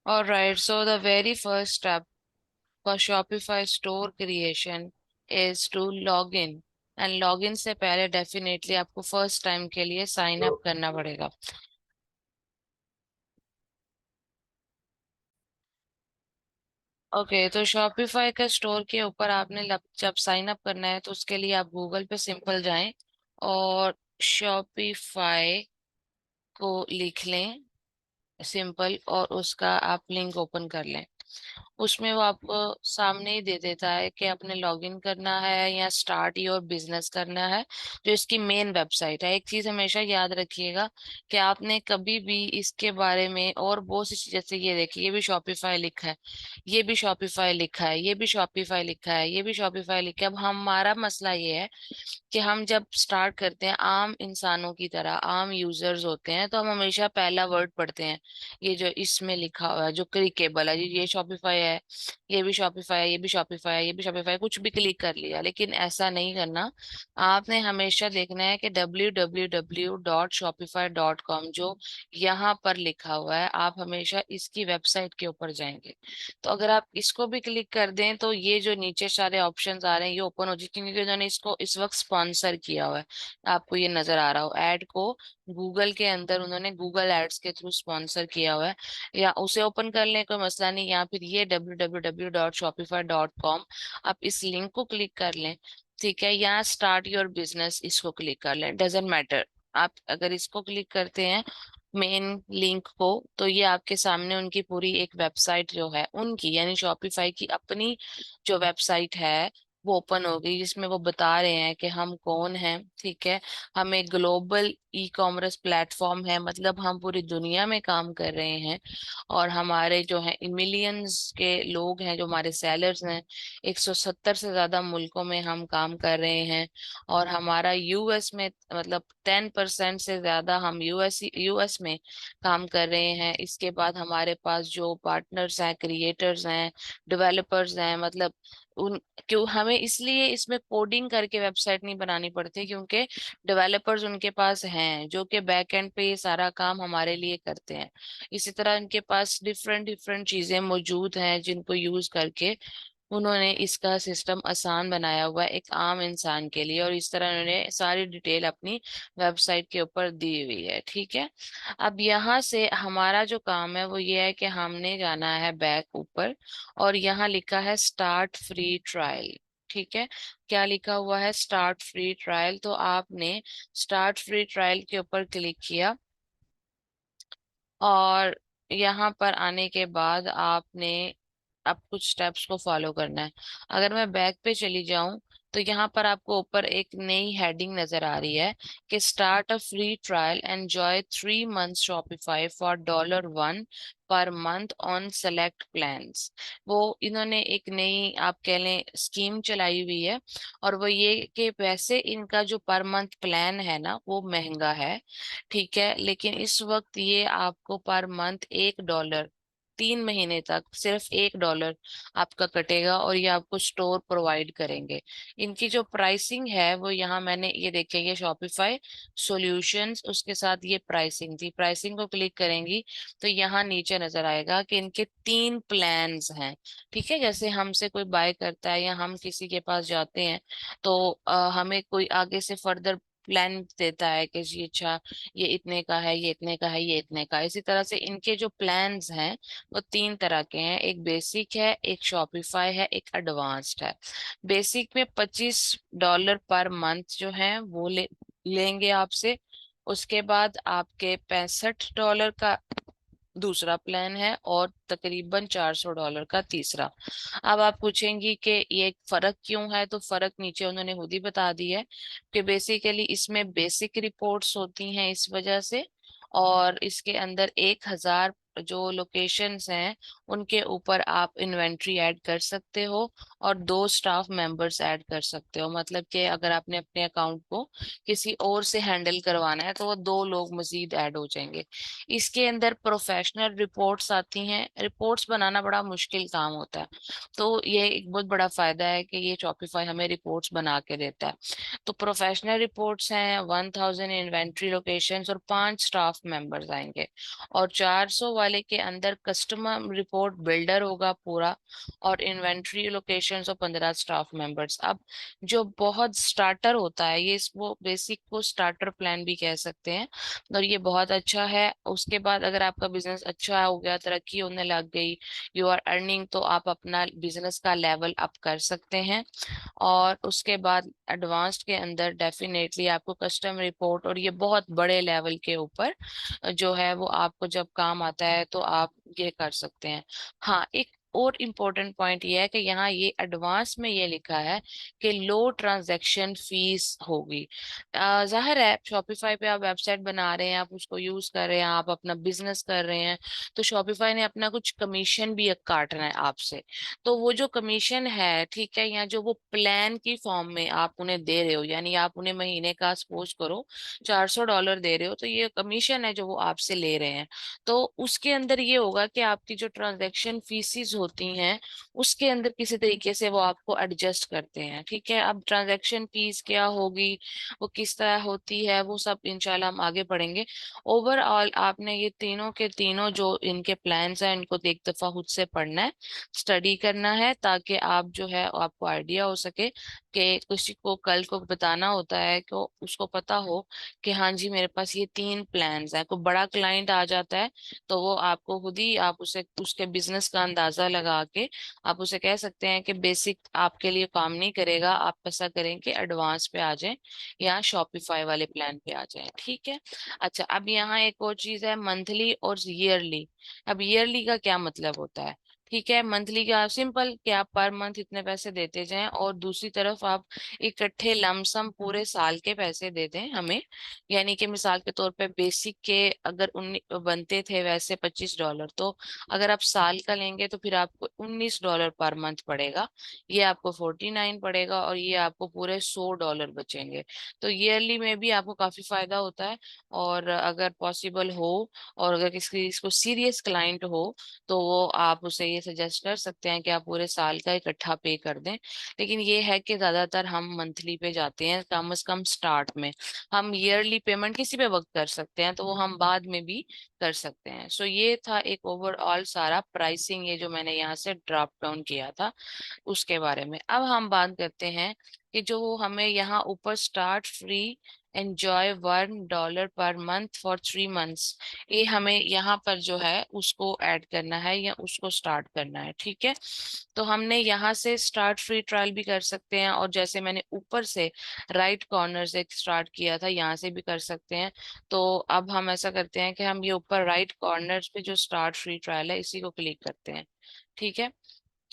Alright, so the very first step for Shopify store creation is to log in. And login से पहले definitely आपको first time के लिए sign up करना पड़ेगा। ओके, तो शॉपिफाई के स्टोर के ऊपर आपने जब साइन अप करना है तो उसके लिए आप गूगल पे सिंपल जाएं और शॉपिफाई को लिख लें सिंपल, और उसका आप लिंक ओपन कर लें। उसमें वो आपको सामने ही दे देता है कि आपने लॉगिन करना है या स्टार्ट योर बिजनेस करना है, जो इसकी मेन वेबसाइट है। एक चीज हमेशा याद रखिएगा कि आपने कभी भी इसके बारे में और बहुत सी चीज, जैसे ये देखिए, ये भी शॉपिफाई लिखा है, ये भी शॉपिफाई लिखा है, ये भी शॉपिफाई लिखा है, ये भी शॉपिफाई लिखा है। अब हमारा मसला ये है कि हम जब स्टार्ट करते हैं आम इंसानों की तरह, आम यूजर्स होते हैं, तो हम हमेशा पहला वर्ड पढ़ते हैं, ये जो इसमें लिखा हुआ है जो क्लिकेबल है, ये शॉपिफाई है, ये भी शॉपिफाई है, ये भी शॉपिफाई है, ये भी शॉपिफाई है, कुछ भी क्लिक कर लिया। लेकिन ऐसा नहीं करना। आपने हमेशा देखना है कि www.shopify.com जो यहाँ पर लिखा हुआ है, आप हमेशा इसकी वेबसाइट के ऊपर जाएंगे। तो अगर आप इसको भी क्लिक कर दें तो ये जो नीचे सारे ऑप्शंस आ रहे हैं ये ओपन हो जाए, क्योंकि उन्होंने इसको इस वक्त स्पॉन्सर किया हुआ है। आपको ये नजर आ रहा हो ऐड को, गूगल के अंदर उन्होंने गूगल एड्स के थ्रू स्पॉन्सर किया हुआ है। या उसे ओपन कर लें, कोई मसला नहीं, या फिर ये www.shopify.com, आप इस लिंक को क्लिक कर लें। ठीक है, यहाँ स्टार्ट योर बिजनेस इसको क्लिक कर लें, डजेंट मैटर। आप अगर इसको क्लिक करते हैं मेन लिंक को, तो ये आपके सामने उनकी पूरी एक वेबसाइट जो है उनकी, यानी शॉपिफाई की अपनी जो वेबसाइट है वो ओपन हो गई, जिसमें वो बता रहे हैं कि हम कौन हैं। ठीक है, हम एक ग्लोबल ई कॉमर्स प्लेटफॉर्म है, मतलब हम पूरी दुनिया में काम कर रहे हैं, और हमारे जो है मिलियंस के लोग हैं जो हमारे सेलर्स हैं। 170 से ज्यादा मुल्कों में हम काम कर रहे हैं, और हमारा यूएस में मतलब 10% से ज्यादा हम यूएस में काम कर रहे हैं। इसके बाद हमारे पास जो पार्टनर्स हैं, क्रिएटर्स हैं, डेवलपर्स हैं, मतलब उन क्यों हमें इसलिए इसमें कोडिंग करके वेबसाइट नहीं बनानी पड़ती, क्योंकि डेवलपर्स उनके पास हैं जो कि बैक एंड पे ये सारा काम हमारे लिए करते हैं। इसी तरह इनके पास डिफरेंट डिफरेंट चीजें मौजूद हैं जिनको यूज करके उन्होंने इसका सिस्टम आसान बनाया हुआ है एक आम इंसान के लिए, और इस तरह उन्होंने सारी डिटेल अपनी वेबसाइट के ऊपर दी हुई है। ठीक है, अब यहाँ से हमारा जो काम है वो ये है कि हमने जाना है बैक ऊपर, और यहाँ लिखा है स्टार्ट फ्री ट्रायल। ठीक है, क्या लिखा हुआ है? Start free trial. तो आपने स्टार्ट फ्री ट्रायल के ऊपर क्लिक किया, और यहाँ पर आने के बाद आपने अब कुछ स्टेप्स को फॉलो करना है। अगर मैं बैक पे चली जाऊं तो यहाँ पर आपको ऊपर एक नई हेडिंग नजर आ रही है कि start a free trial, enjoy 3 months Shopify for $1 per month on select plans. वो इन्होंने एक नई, आप कह लें, स्कीम चलाई हुई है, और वो ये कि वैसे इनका जो पर मंथ प्लान है ना वो महंगा है। ठीक है, लेकिन इस वक्त ये आपको पर मंथ $1, 3 महीने तक सिर्फ $1 आपका कटेगा, और ये आपको स्टोर प्रोवाइड करेंगे। इनकी जो प्राइसिंग है वो यहाँ मैंने ये देखे, ये शॉपिफाई सॉल्यूशंस, उसके साथ ये प्राइसिंग थी। प्राइसिंग को क्लिक करेंगी तो यहाँ नीचे नजर आएगा कि इनके 3 प्लान्स हैं। ठीक है, जैसे हमसे कोई बाय करता है या हम किसी के पास जाते हैं तो हमें कोई आगे से फर्दर प्लान देता है कि जी अच्छा, ये इतने का है, ये इतने का है, ये इतने का है। इसी तरह से इनके जो प्लान्स हैं वो 3 तरह के हैं, एक बेसिक है, एक शॉपिफाई है, एक एडवांस्ड है। बेसिक में $25 पर मंथ जो है वो लेंगे आपसे। उसके बाद आपके $65 का दूसरा प्लान है, और तकरीबन $400 का तीसरा। अब आप पूछेंगी कि ये फर्क क्यों है, तो फर्क नीचे उन्होंने खुद ही बता दी है कि बेसिकली इसमें बेसिक रिपोर्ट्स होती हैं इस वजह से, और इसके अंदर 1,000 जो लोकेशंस हैं उनके ऊपर आप इन्वेंट्री ऐड कर सकते हो, और 2 स्टाफ मेंबर्स ऐड कर सकते हो। मतलब कि अगर आपने अपने अकाउंट को किसी और से हैंडल करवाना है तो वो 2 लोग मजीद ऐड हो जाएंगे। इसके अंदर प्रोफेशनल रिपोर्ट्स आती हैं। रिपोर्ट्स बनाना बड़ा मुश्किल काम होता है, तो ये एक बहुत बड़ा फायदा है कि ये शॉपिफाई हमें रिपोर्ट्स बना के देता है। तो प्रोफेशनल रिपोर्ट्स हैं, 1000 इन्वेंट्री लोकेशंस और 5 स्टाफ मेंबर्स आएंगे। और 400 वाले के अंदर कस्टमर रिपोर्ट बिल्डर होगा पूरा, और इन्वेंट्री लोकेशंस और 15 स्टाफ मेंबर्स। अब जो बहुत स्टार्टर होता है, ये वो बेसिक को स्टार्टर प्लान भी कह सकते हैं, और ये बहुत अच्छा है। उसके बाद अगर आपका बिजनेस अच्छा हो गया, तरक्की होने लग गई, यू आर अर्निंग, तो आप अपना बिजनेस का लेवल अप कर सकते हैं। और उसके बाद एडवांस्ड के अंदर डेफिनेटली आपको कस्टम रिपोर्ट, और ये बहुत बड़े लेवल के ऊपर जो है वो आपको जब काम आता है तो आप ये कर सकते हैं। हाँ, एक और इम्पोर्टेंट पॉइंट ये है कि यहाँ ये एडवांस में ये लिखा है कि लो ट्रांजैक्शन फीस होगी। जाहिर है शॉपिफाई पे आप वेबसाइट बना रहे हैं, आप उसको यूज कर रहे हैं, आप अपना बिजनेस कर रहे हैं, तो शॉपिफाई ने अपना कुछ कमीशन भी काटना है आपसे। तो वो जो कमीशन है, ठीक है, या जो वो प्लान की फॉर्म में आप उन्हें दे रहे हो, यानी आप उन्हें महीने का सपोज करो $400 दे रहे हो, तो ये कमीशन है जो वो आपसे ले रहे हैं। तो उसके अंदर ये होगा कि आपकी जो ट्रांजैक्शन फीसिस होती हैं उसके अंदर किसी तरीके से वो आपको एडजस्ट करते हैं। ठीक है, अब ट्रांजैक्शन फीस क्या होगी, वो किस तरह होती है, वो सब इंशाल्लाह हम आगे पढ़ेंगे। ओवरऑल आपने ये तीनों के तीनों जो इनके प्लान्स हैं इनको एक दफा खुद से पढ़ना है, स्टडी करना है, ताकि आप जो है आपको आइडिया हो सके कि किसी को कल को बताना होता है कि उसको पता हो कि हाँ जी मेरे पास ये 3 प्लान्स हैं। कोई बड़ा क्लाइंट आ जाता है तो वो आपको खुद ही, आप उसे उसके बिजनेस का अंदाजा लगा के आप उसे कह सकते हैं कि बेसिक आपके लिए काम नहीं करेगा, आप ऐसा करें कि एडवांस पे आ जाएं या शॉपिफाई वाले प्लान पे आ जाएं। ठीक है। अच्छा, अब यहाँ एक और चीज है, मंथली और ईयरली। अब ईयरली का क्या मतलब होता है? ठीक है, मंथली का सिंपल कि आप पर मंथ इतने पैसे देते जाएं, और दूसरी तरफ आप इकट्ठे लमसम पूरे साल के पैसे दे दें हमें। यानी कि मिसाल के तौर पे बेसिक के अगर बनते थे वैसे $25, तो अगर आप साल का लेंगे तो फिर आपको $19 पर मंथ पड़ेगा, ये आपको 49 पड़ेगा, और ये आपको पूरे $100 बचेंगे। तो ईयरली में भी आपको काफी फायदा होता है। और अगर पॉसिबल हो, और अगर किसी इसको सीरियस क्लाइंट हो, तो वो आप उसे ये सजेस्ट कर सकते हैं कि आप पूरे साल का इकट्ठा पे कर दें। लेकिन ये है कि ज्यादातर हम मंथली पे जाते हैं, कम से कम स्टार्ट में। हम ईयरली पेमेंट किसी पे वक्त कर सकते हैं, तो वो हम बाद में भी कर सकते हैं। सो ये था एक ओवरऑल सारा प्राइसिंग, ये जो मैंने यहाँ से ड्रॉप डाउन किया था उसके बारे में। अब हम बात करते हैं कि जो हमें यहाँ ऊपर start free enjoy $1 per month for 3 months, ये हमें यहाँ पर जो है उसको ऐड करना है या उसको स्टार्ट करना है। ठीक है, तो हमने यहाँ से स्टार्ट फ्री ट्रायल भी कर सकते हैं, और जैसे मैंने ऊपर से राइट कॉर्नर से स्टार्ट किया था यहाँ से भी कर सकते हैं। तो अब हम ऐसा करते हैं कि हम ये ऊपर राइट कॉर्नर पे जो स्टार्ट फ्री ट्रायल है इसी को क्लिक करते हैं। ठीक है।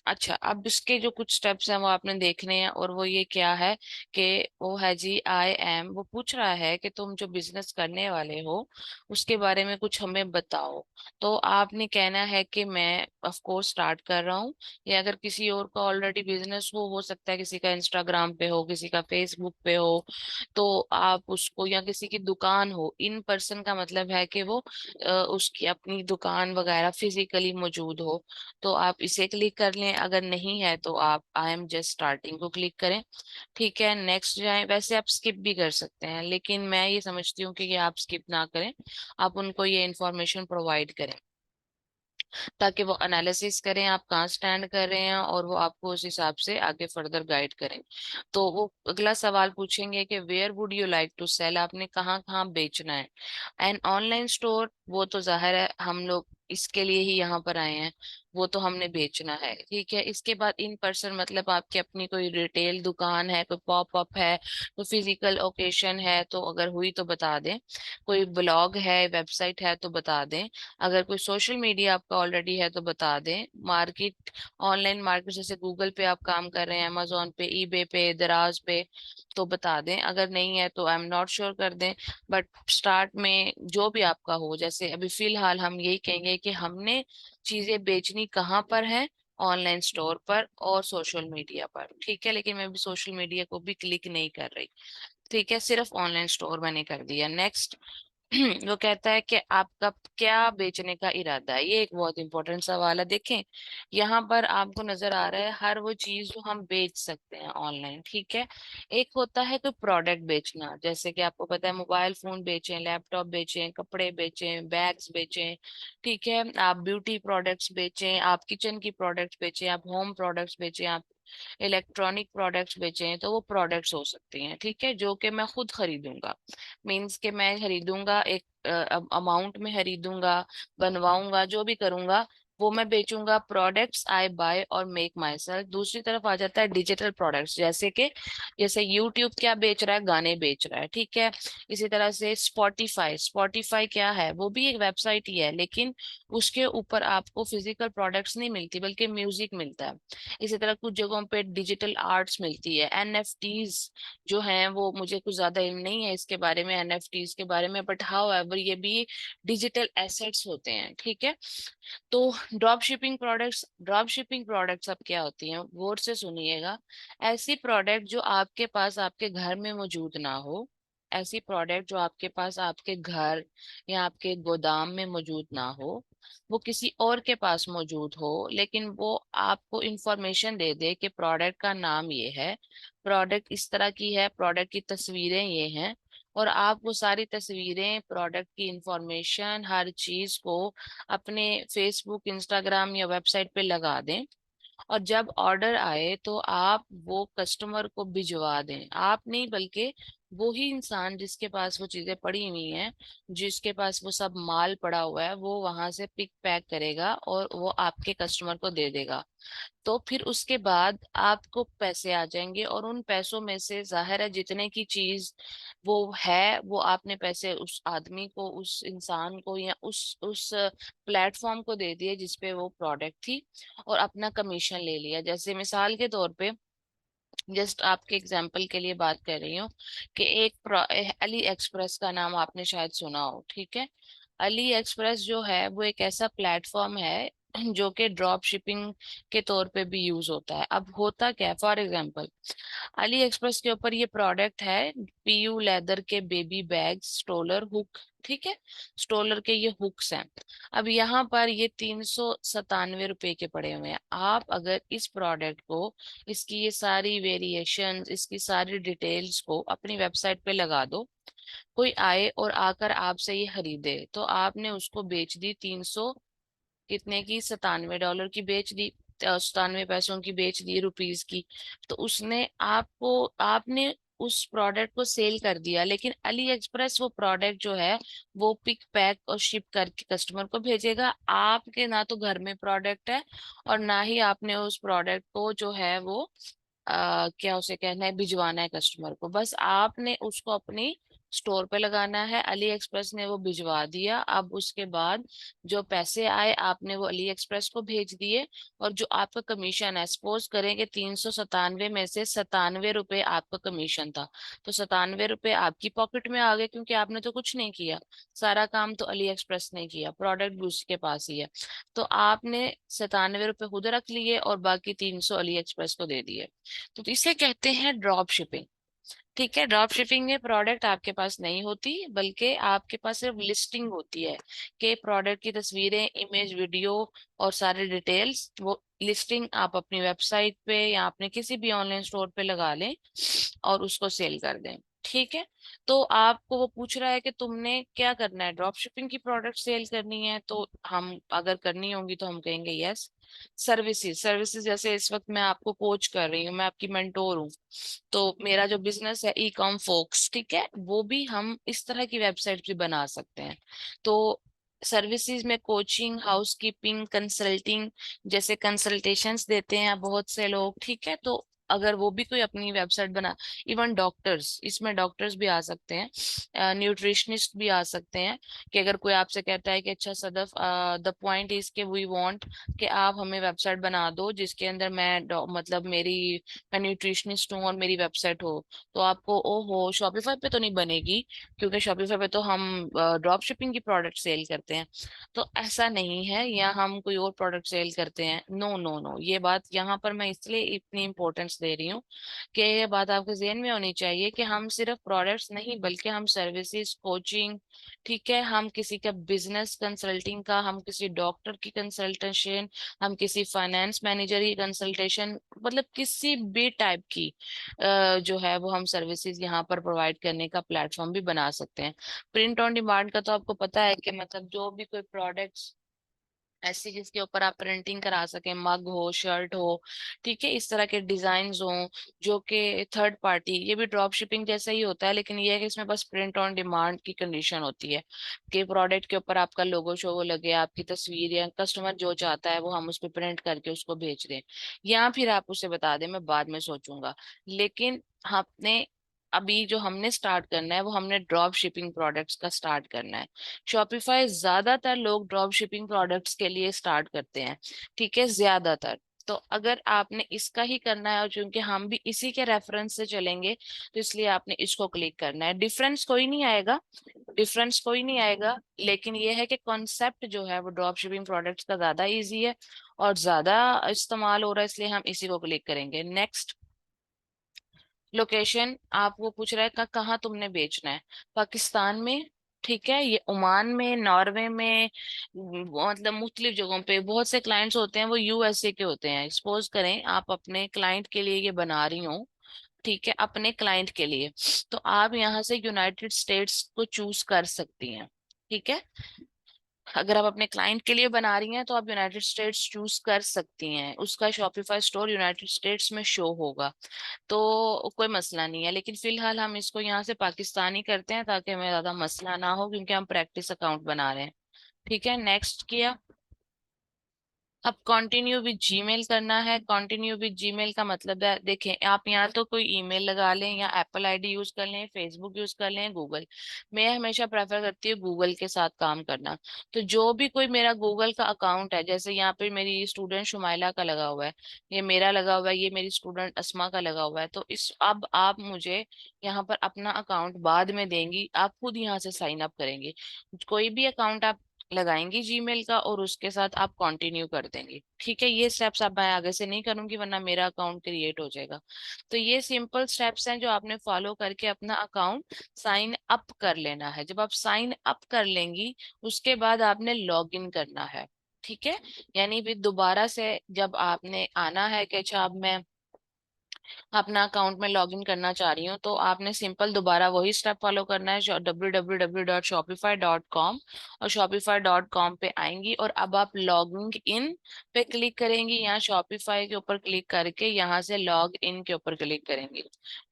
अच्छा, अब इसके जो कुछ स्टेप्स हैं वो आपने देखने हैं, और वो ये क्या है कि वो है जी आई एम, वो पूछ रहा है कि तुम जो बिजनेस करने वाले हो उसके बारे में कुछ हमें बताओ। तो आपने कहना है कि मैं ऑफ कोर्स स्टार्ट कर रहा हूँ, या अगर किसी और का ऑलरेडी बिजनेस हो सकता है किसी का इंस्टाग्राम पे हो, किसी का फेसबुक पे हो, तो आप उसको, या किसी की दुकान हो, इन पर्सन का मतलब है कि वो उसकी अपनी दुकान वगैरह फिजिकली मौजूद हो, तो आप इसे क्लिक कर लें। अगर नहीं है तो आप आई एम जस्ट स्टार्टिंग को क्लिक करें। ठीक है, नेक्स्ट जाएं। वैसे आप स्किप भी कर सकते हैं, लेकिन मैं ये समझती हूँ कि ये आप स्किप ना करें, आप उनको ये इन्फॉर्मेशन प्रोवाइड करें, ताकि वो एनालिसिस करें आप कहाँ स्टैंड कर रहे हैं, और वो आपको उस हिसाब से आगे फर्दर गाइड करें। तो वो अगला सवाल पूछेंगे कि where would you like to sell, आपने कहाँ कहाँ बेचना है। एंड ऑनलाइन स्टोर, वो तो जाहिर है हम लोग इसके लिए ही यहाँ पर आए हैं, वो तो हमने बेचना है। ठीक है, इसके बाद इन पर्सन, मतलब आपकी अपनी कोई रिटेल दुकान है, कोई पॉप अप है, कोई फिजिकल ओकेशन है तो अगर हुई तो बता दें, कोई ब्लॉग है, वेबसाइट है तो बता दें, अगर कोई सोशल मीडिया आपका ऑलरेडी है तो बता दें, मार्केट, ऑनलाइन मार्केट जैसे गूगल पे आप काम कर रहे हैं, अमेजोन पे, ईबे पे, दराज पे, तो बता दें। अगर नहीं है तो आई एम नॉट श्योर कर दें। बट स्टार्ट में जो भी आपका हो, जैसे अभी फिलहाल हम यही कहेंगे कि हमने चीजें बेचनी कहाँ पर है, ऑनलाइन स्टोर पर और सोशल मीडिया पर। ठीक है, लेकिन मैं भी सोशल मीडिया को भी क्लिक नहीं कर रही। ठीक है, सिर्फ ऑनलाइन स्टोर मैंने कर दिया। नेक्स्ट वो कहता है कि आपका क्या बेचने का इरादा है। ये एक बहुत इंपॉर्टेंट सवाल है। देखें, यहाँ पर आपको नजर आ रहा है हर वो चीज जो हम बेच सकते हैं ऑनलाइन। ठीक है, एक होता है तो प्रोडक्ट बेचना, जैसे कि आपको पता है मोबाइल फोन बेचें, लैपटॉप बेचें, कपड़े बेचें, बैग्स बेचें। ठीक है, आप ब्यूटी प्रोडक्ट्स बेचें, आप किचन की प्रोडक्ट्स बेचें, आप होम प्रोडक्ट्स बेचें, आप इलेक्ट्रॉनिक प्रोडक्ट्स बेचें, तो वो प्रोडक्ट्स हो सकती हैं। ठीक है, जो कि मैं खुद खरीदूंगा। मीन्स के मैं खरीदूंगा, एक अमाउंट में खरीदूंगा, बनवाऊंगा, जो भी करूंगा वो मैं बेचूंगा। प्रोडक्ट्स आई बाय और मेक माई सेल्फ। दूसरी तरफ आ जाता है डिजिटल प्रोडक्ट्स, जैसे यूट्यूब क्या बेच रहा है, गाने बेच रहा है। ठीक है, इसी तरह से स्पॉटिफाई, स्पॉटिफाई क्या है, वो भी एक वेबसाइट ही है, लेकिन उसके ऊपर आपको फिजिकल प्रोडक्ट्स नहीं मिलती बल्कि म्यूजिक मिलता है। इसी तरह कुछ जगहों पे डिजिटल आर्ट्स मिलती है। एनएफटीज जो हैं, वो मुझे कुछ ज्यादा इल्म नहीं है इसके बारे में, एनएफटीज के बारे में, बट हाउ एवर ये भी डिजिटल एसेट्स होते हैं। ठीक है, तो ड्रॉप शिपिंग प्रोडक्ट्स अब क्या होती हैं, गौर से सुनिएगा। ऐसी प्रोडक्ट जो आपके पास आपके घर में मौजूद ना हो, ऐसी प्रोडक्ट जो आपके पास आपके घर या आपके गोदाम में मौजूद ना हो, वो किसी और के पास मौजूद हो, लेकिन वो आपको इंफॉर्मेशन दे दे कि प्रोडक्ट का नाम ये है, प्रोडक्ट इस तरह की है, प्रोडक्ट की तस्वीरें ये हैं, और आप वो सारी तस्वीरें, प्रोडक्ट की इंफॉर्मेशन, हर चीज को अपने फेसबुक, इंस्टाग्राम या वेबसाइट पे लगा दें। और जब ऑर्डर आए तो आप वो कस्टमर को भिजवा दें। आप नहीं, बल्कि वो ही इंसान जिसके पास वो चीजें पड़ी हुई हैं, जिसके पास वो सब माल पड़ा हुआ है, वो वहां से पिक पैक करेगा और वो आपके कस्टमर को दे देगा। तो फिर उसके बाद आपको पैसे आ जाएंगे, और उन पैसों में से जाहिर है जितने की चीज वो है, वो आपने पैसे उस आदमी को, उस इंसान को, या उस प्लेटफॉर्म को दे दिए जिसपे वो प्रोडक्ट थी, और अपना कमीशन ले लिया। जैसे मिसाल के तौर पे, जस्ट आपके एग्जाम्पल के लिए बात कर रही हूँ कि अली एक्सप्रेस का नाम आपने शायद सुना हो। ठीक है, अली एक्सप्रेस जो है वो एक ऐसा प्लेटफॉर्म है जो कि ड्रॉप शिपिंग के तौर पे भी यूज होता है। अब होता क्या है, फॉर एग्जांपल अली एक्सप्रेस के ऊपर ये प्रोडक्ट है, पीयू लेदर के बेबी बैग स्टोलर हुक। ठीक है, स्टोलर के ये हुक्स हैं। अब यहाँ पर ये 397 रुपए के पड़े हुए हैं। आप अगर इस प्रोडक्ट को, इसकी ये सारी वेरिएशन, इसकी सारी डिटेल्स को अपनी वेबसाइट पे लगा दो, कोई आए और आकर आपसे ये खरीदे, तो आपने उसको बेच दी 300, कितने की, $97 की बेच दी, 97 पैसों की बेच दी, रुपीज की। तो उसने आपको, आपने उस प्रोडक्ट को सेल कर दिया, लेकिन अली एक्सप्रेस वो प्रोडक्ट जो है वो पिक पैक और शिप करके कस्टमर को भेजेगा। आपके ना तो घर में प्रोडक्ट है, और ना ही आपने उस प्रोडक्ट को जो है वो क्या उसे कहना है, भिजवाना है कस्टमर को। बस आपने उसको अपनी स्टोर पे लगाना है, अली एक्सप्रेस ने वो भिजवा दिया। अब उसके बाद जो पैसे आए आपने वो अली एक्सप्रेस को भेज दिए, और जो आपका कमीशन है, सपोज करें कि 397 में से 97 रुपए आपका कमीशन था, तो 97 रुपए आपकी पॉकेट में आ गए, क्योंकि आपने तो कुछ नहीं किया, सारा काम तो अली एक्सप्रेस ने किया, प्रोडक्ट भी उसके पास ही है। तो आपने 97 रुपए खुद रख लिए और बाकी 300 अली एक्सप्रेस को दे दिए। तो इसे कहते हैं ड्रॉप शिपिंग। ठीक है, ड्रॉप शिपिंग में प्रोडक्ट आपके पास नहीं होती, बल्कि आपके पास सिर्फ लिस्टिंग होती है कि प्रोडक्ट की तस्वीरें, इमेज, वीडियो और सारे डिटेल्स, वो लिस्टिंग आप अपनी वेबसाइट पे या अपने किसी भी ऑनलाइन स्टोर पे लगा लें और उसको सेल कर दें। ठीक है, तो आपको वो पूछ रहा है कि तुमने क्या करना है, ड्रॉप शिपिंग की प्रोडक्ट सेल करनी है, तो हम अगर करनी होंगी तो हम कहेंगे यस। सर्विसेज, सर्विसेज जैसे इस वक्त मैं आपको कोच कर रही हूँ, मैं आपकी मेंटोर हूँ, तो मेरा जो बिजनेस है ई कॉम फोक्स, ठीक है, वो भी हम इस तरह की वेबसाइट भी बना सकते हैं। तो सर्विसेज में कोचिंग, हाउसकीपिंग, कंसल्टिंग, जैसे कंसल्टेशंस देते हैं बहुत से लोग। ठीक है, तो अगर वो भी कोई अपनी वेबसाइट बना, इवन डॉक्टर्स, इसमें डॉक्टर्स भी आ सकते हैं, न्यूट्रिशनिस्ट भी आ सकते हैं, कि अगर कोई आपसे कहता है कि अच्छा सदफ, द पॉइंट इज के वी वांट कि आप हमें वेबसाइट बना दो जिसके अंदर मतलब मैं न्यूट्रिशनिस्ट हूँ और मेरी वेबसाइट हो, तो आपको ओहो शॉपिफाई पे तो नहीं बनेगी, क्योंकि शॉपिफाई पे तो हम ड्रॉप शिपिंग की प्रोडक्ट सेल करते हैं। तो ऐसा नहीं है, या हम कोई और प्रोडक्ट सेल करते हैं, नो नो नो, ये बात यहाँ पर मैं इसलिए इतनी इंपॉर्टेंस दे रही हूँ कि ये बात आपके जहन में होनी चाहिए कि हम सिर्फ प्रोडक्ट्स नहीं, बल्कि हम सर्विसेज, कोचिंग, ठीक है, हम किसी का बिजनेस कंसल्टिंग का, हम किसी डॉक्टर की कंसल्टेशन, हम किसी फाइनेंस मैनेजर की कंसल्टेशन, मतलब किसी भी टाइप की जो है वो हम सर्विसेज यहाँ पर प्रोवाइड करने का प्लेटफॉर्म भी बना सकते हैं। प्रिंट ऑन डिमांड का तो आपको पता है कि मतलब जो भी कोई प्रोडक्ट्स ऐसी जिसके ऊपर आप प्रिंटिंग करा सके, मग हो, शर्ट हो, ठीक है, इस तरह के डिजाइन हो, जो कि थर्ड पार्टी, ये भी ड्रॉप शिपिंग जैसा ही होता है, लेकिन ये है कि इसमें बस प्रिंट ऑन डिमांड की कंडीशन होती है कि प्रोडक्ट के ऊपर आपका लोगो शोगो लगे, आपकी तस्वीर, या कस्टमर जो चाहता है वो हम उस पर प्रिंट करके उसको भेज दें, या फिर आप उसे बता दें मैं बाद में सोचूंगा। लेकिन आपने अभी जो हमने स्टार्ट करना है वो हमने ड्रॉप शिपिंग प्रोडक्ट्स का स्टार्ट करना है। शॉपिफाई ज्यादातर लोग ड्रॉप शिपिंग प्रोडक्ट्स के लिए स्टार्ट करते हैं, ठीक है, ज्यादातर। तो अगर आपने इसका ही करना है, और चूंकि हम भी इसी के रेफरेंस से चलेंगे, तो इसलिए आपने इसको क्लिक करना है। डिफरेंस कोई नहीं आएगा, डिफरेंस कोई नहीं आएगा, लेकिन ये है कि कॉन्सेप्ट जो है वो ड्रॉप शिपिंग प्रोडक्ट्स का ज्यादा इजी है और ज्यादा इस्तेमाल हो रहा है, इसलिए हम इसी को क्लिक करेंगे। नेक्स्ट, लोकेशन, आप वो पूछ रहा है कहाँ तुमने बेचना है, पाकिस्तान में, ठीक है, ये ओमान में, नॉर्वे में, मतलब मुख्तलिफ जगहों पे। बहुत से क्लाइंट्स होते हैं वो यूएसए के होते हैं। सपोज करें आप अपने क्लाइंट के लिए ये बना रही हो, ठीक है, अपने क्लाइंट के लिए, तो आप यहाँ से यूनाइटेड स्टेट्स को चूज कर सकती हैं, ठीक है। अगर आप अपने क्लाइंट के लिए बना रही हैं तो आप यूनाइटेड स्टेट्स चूज कर सकती हैं, उसका शॉपिफाई स्टोर यूनाइटेड स्टेट्स में शो होगा, तो कोई मसला नहीं है। लेकिन फिलहाल हम इसको यहाँ से पाकिस्तानी करते हैं ताकि हमें ज्यादा मसला ना हो, क्योंकि हम प्रैक्टिस अकाउंट बना रहे हैं। ठीक है, नेक्स्ट किया। अब कंटिन्यू विद जीमेल करना है। कंटिन्यू विद जीमेल का मतलब है, देखें, आप यहाँ तो कोई ईमेल लगा लें, या एप्पल आईडी यूज कर लें, फेसबुक यूज कर लें, गूगल। मैं हमेशा प्रेफर करती हूँ गूगल के साथ काम करना। तो जो भी कोई मेरा गूगल का अकाउंट है, जैसे यहाँ पे मेरी स्टूडेंट शुमाइला का लगा हुआ है, ये मेरा लगा हुआ है, ये मेरी स्टूडेंट अस्मा का लगा हुआ है, तो इस अब आप मुझे यहाँ पर अपना अकाउंट बाद में देंगी, आप खुद यहाँ से साइन अप करेंगे। कोई भी अकाउंट आप लगाएंगी जीमेल का और उसके साथ आप कंटिन्यू कर देंगे, ठीक है। ये स्टेप्स अब मैं आगे से नहीं करूंगी वरना मेरा अकाउंट क्रिएट हो जाएगा। तो ये सिंपल स्टेप्स हैं जो आपने फॉलो करके अपना अकाउंट साइन अप कर लेना है। जब आप साइन अप कर लेंगी, उसके बाद आपने लॉग इन करना है, ठीक है। यानी फिर दोबारा से जब आपने आना है कि अच्छा अब मैं अपना अकाउंट में लॉगिन करना चाह रही हूँ, तो आपने सिंपल दोबारा वही स्टेप फॉलो करना है, www.shopify.com, और shopify.com पे आएंगी और अब आप लॉगिंग इन पे क्लिक करेंगी, यहाँ शॉपिफाई के ऊपर क्लिक करके यहाँ से लॉग इन के ऊपर क्लिक करेंगी,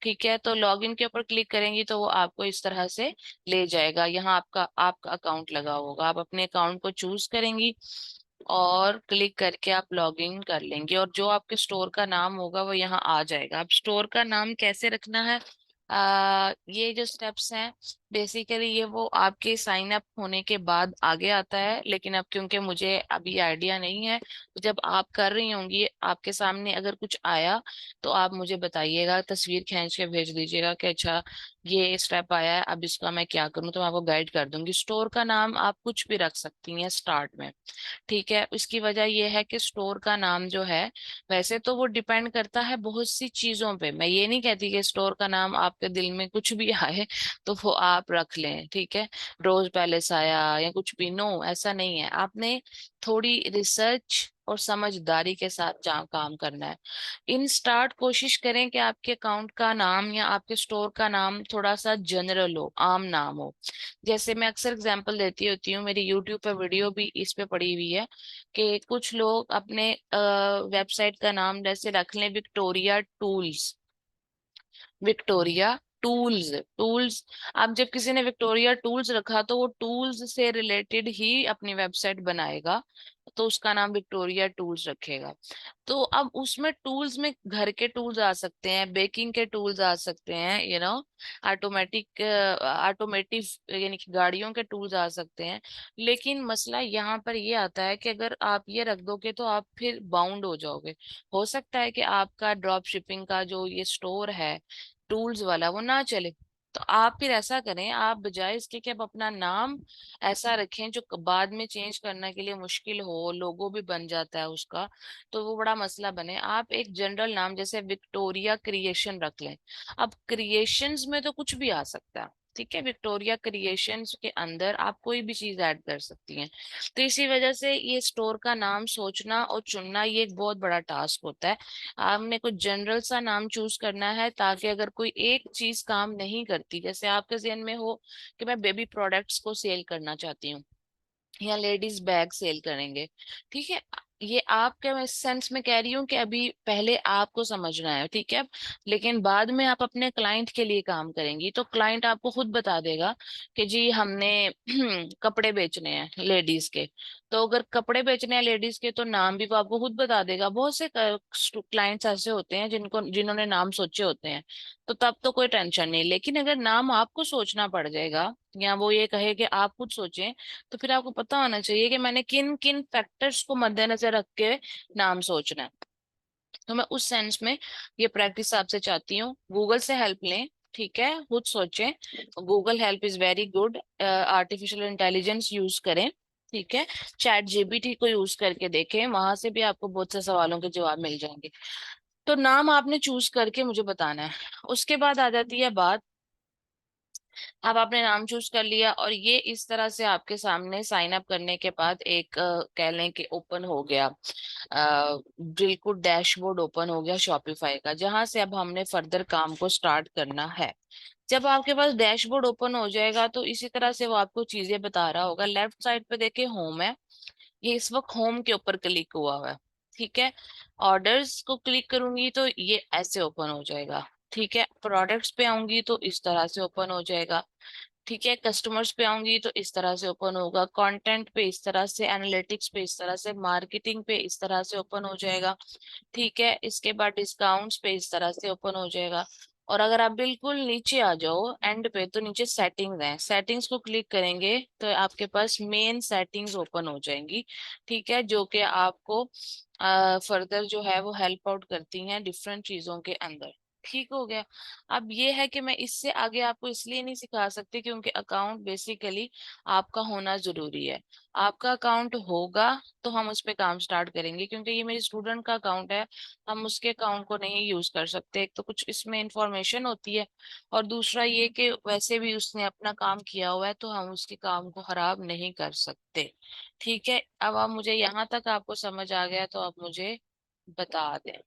ठीक है। तो लॉग इन के ऊपर क्लिक करेंगी तो वो आपको इस तरह से ले जाएगा, यहाँ आपका आपका अकाउंट लगा होगा, आप अपने अकाउंट को चूज करेंगी और क्लिक करके आप लॉग इन कर लेंगे, और जो आपके स्टोर का नाम होगा वो यहाँ आ जाएगा। अब स्टोर का नाम कैसे रखना है, ये जो स्टेप्स हैं बेसिकली ये वो आपके साइन अप होने के बाद आगे आता है, लेकिन अब क्योंकि मुझे अभी आइडिया नहीं है, तो जब आप कर रही होंगी आपके सामने अगर कुछ आया तो आप मुझे बताइएगा, तस्वीर खींच के भेज दीजिएगा कि अच्छा ये स्टेप आया है, अब इसका मैं क्या करूँ, तो मैं आपको गाइड कर दूंगी। स्टोर का नाम आप कुछ भी रख सकती हैं स्टार्ट में, ठीक है। इसकी वजह यह है कि स्टोर का नाम जो है, वैसे तो वो डिपेंड करता है बहुत सी चीजों पे, मैं ये नहीं कहती कि स्टोर का नाम आपके दिल में कुछ भी आए तो वो आप रख लें, ठीक है। रोज पैलेस आया या कुछ भी, नो, ऐसा नहीं है। आपने थोड़ी रिसर्च और समझदारी के साथ जहाँ काम करना है। इन स्टार्ट कोशिश करें कि आपके अकाउंट का नाम या आपके स्टोर का नाम थोड़ा सा जनरल हो, आम नाम हो। जैसे मैं अक्सर एग्जांपल देती होती हूँ, मेरी यूट्यूब पे वीडियो भी इस पे पड़ी हुई है, कि कुछ लोग अपने वेबसाइट का नाम जैसे रख लें Victoria tools, Victoria tools, tools. अब जब किसी ने विक्टोरिया टूल्स रखा तो वो टूल्स से रिलेटेड ही अपनी वेबसाइट बनाएगा, तो उसका नाम विक्टोरिया टूल्स रखेगा। तो अब उसमें टूल्स में घर के टूल्स आ सकते हैं, बेकिंग के टूल्स आ सकते हैं, ऑटोमेटिक ऑटोमेटिव यानी कि गाड़ियों के टूल्स आ सकते हैं। लेकिन मसला यहाँ पर ये आता है कि अगर आप ये रख दोगे तो आप फिर बाउंड हो जाओगे। हो सकता है कि आपका ड्रॉप शिपिंग का जो ये स्टोर है टूल्स वाला वो ना चले। तो आप फिर ऐसा करें, आप बजाय इसके कि आप अपना नाम ऐसा रखें जो बाद में चेंज करने के लिए मुश्किल हो, लोगो भी बन जाता है उसका, तो वो बड़ा मसला बने, आप एक जनरल नाम जैसे विक्टोरिया क्रिएशन रख लें। अब क्रिएशंस में तो कुछ भी आ सकता है, ठीक है, विक्टोरिया क्रिएशंस के अंदर आप कोई भी चीज ऐड कर सकती हैं। तो इसी वजह से ये स्टोर का नाम सोचना और चुनना ये एक बहुत बड़ा टास्क होता है। आपने कुछ जनरल सा नाम चूज करना है ताकि अगर कोई एक चीज काम नहीं करती, जैसे आपके जहन में हो कि मैं बेबी प्रोडक्ट्स को सेल करना चाहती हूँ या लेडीज बैग सेल करेंगे, ठीक है, ये आपके मैं इस सेंस में कह रही हूँ कि अभी पहले आपको समझना है, ठीक है। लेकिन बाद में आप अपने क्लाइंट के लिए काम करेंगी तो क्लाइंट आपको खुद बता देगा कि जी हमने कपड़े बेचने हैं लेडीज के। तो अगर कपड़े बेचने हैं लेडीज के तो नाम भी वो आपको खुद बता देगा। बहुत से क्लाइंट्स ऐसे होते हैं जिन्होंने नाम सोचे होते हैं, तो तब तो कोई टेंशन नहीं। लेकिन अगर नाम आपको सोचना पड़ जाएगा या वो ये कहे कि आप खुद सोचें, तो फिर आपको पता होना चाहिए कि मैंने किन किन फैक्टर्स को मद्देनजर रख के नाम सोचना है। तो मैं उस सेंस में ये प्रैक्टिस आपसे चाहती हूँ, गूगल से हेल्प लें, ठीक है, खुद सोचें। Google help is very good, artificial intelligence use करें, ठीक है। चैट जीपीटी को यूज करके देखें, वहां से भी आपको बहुत से सवालों के जवाब मिल जाएंगे। तो नाम आपने चूज करके मुझे बताना है। उसके बाद आ जाती है बात, अब आपने नाम चूज कर लिया और ये इस तरह से आपके सामने साइन अप करने के बाद एक कह लें कि ओपन हो गया, बिल्कुल डैशबोर्ड ओपन हो गया शॉपिफाई का, जहां से अब हमने फर्दर काम को स्टार्ट करना है। जब आपके पास डैशबोर्ड ओपन हो जाएगा तो इसी तरह से वो आपको चीजें बता रहा होगा। लेफ्ट साइड पे देखिए होम है, ये इस वक्त होम के ऊपर क्लिक हुआ हुआ है, ठीक है। ऑर्डर्स को क्लिक करूंगी तो ये ऐसे ओपन हो जाएगा, ठीक है। प्रोडक्ट्स पे आऊंगी तो इस तरह से ओपन हो जाएगा, ठीक है। कस्टमर्स पे आऊंगी तो इस तरह से ओपन होगा, कंटेंट पे इस तरह से, एनालिटिक्स पे इस तरह से, मार्केटिंग पे इस तरह से ओपन हो जाएगा, ठीक है। इसके बाद डिस्काउंट्स पे इस तरह से ओपन हो जाएगा। और अगर आप बिल्कुल नीचे आ जाओ एंड पे तो नीचे सेटिंग्स हैं, सेटिंग्स को क्लिक करेंगे तो आपके पास मेन सेटिंग्स ओपन हो जाएंगी, ठीक है, जो कि आपको फर्दर जो है वो हेल्प आउट करती हैं डिफरेंट चीजों के अंदर। ठीक हो गया। अब ये है कि मैं इससे आगे आपको इसलिए नहीं सिखा सकती क्योंकि अकाउंट बेसिकली आपका होना जरूरी है। आपका अकाउंट होगा तो हम उस पे काम स्टार्ट करेंगे, क्योंकि ये मेरी स्टूडेंट का अकाउंट है, हम उसके अकाउंट को नहीं यूज कर सकते। एक तो कुछ इसमें इंफॉर्मेशन होती है और दूसरा ये कि वैसे भी उसने अपना काम किया हुआ है तो हम उसके काम को खराब नहीं कर सकते। ठीक है, अब आप मुझे यहाँ तक आपको समझ आ गया तो आप मुझे बता दें।